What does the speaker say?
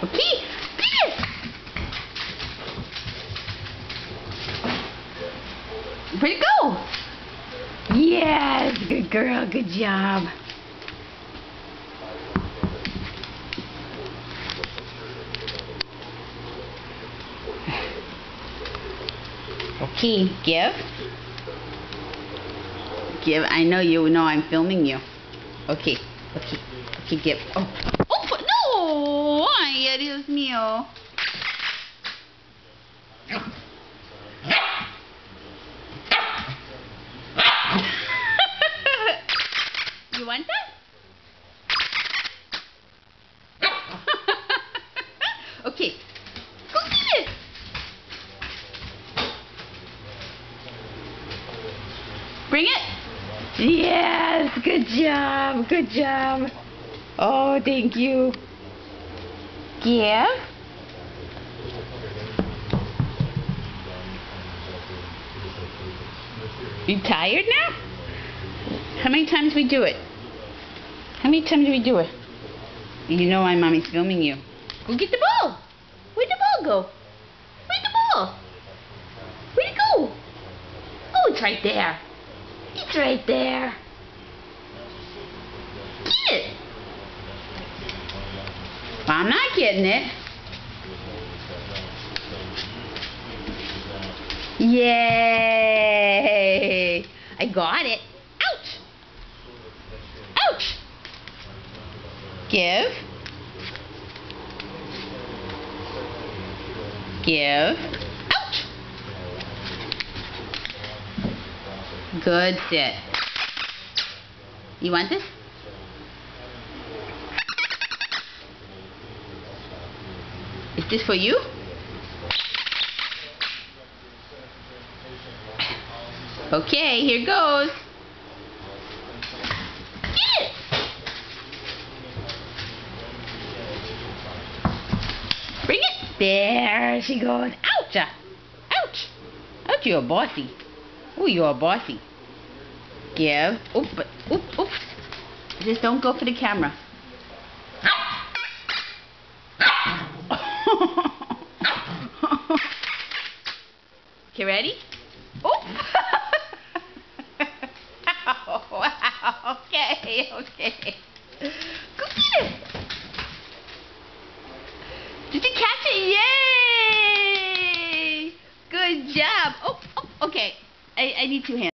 Okay, get it! Where'd it go? Yes, good girl, good job. Okay, give. Give, I know you know I'm filming you. Okay, give. Oh, no! Ay, Dios mío. You want that? Okay, go get it. Bring it. Yes, good job, good job. Oh, thank you. Give. You tired now? How many times we do it? How many times do we do it? You know why Mommy's filming you. Go get the ball. Where'd the ball go? Where'd the ball? Where'd it go? Oh, it's right there. It's right there. Get it. Well, I'm not getting it. Yay! I got it. Ouch! Ouch! Give. Give. Ouch! Good sit. You want this? Is this for you? Okay, here goes. Get it! Bring it. There she goes. Ouch! Ouch! Ouch, you're bossy. Oh, you're bossy. Give. Oops. Just don't go for the camera. Okay, ready? Oop! Wow. Okay. Go get it. Did you catch it? Yay! Good job. Oh, okay. I need two hands.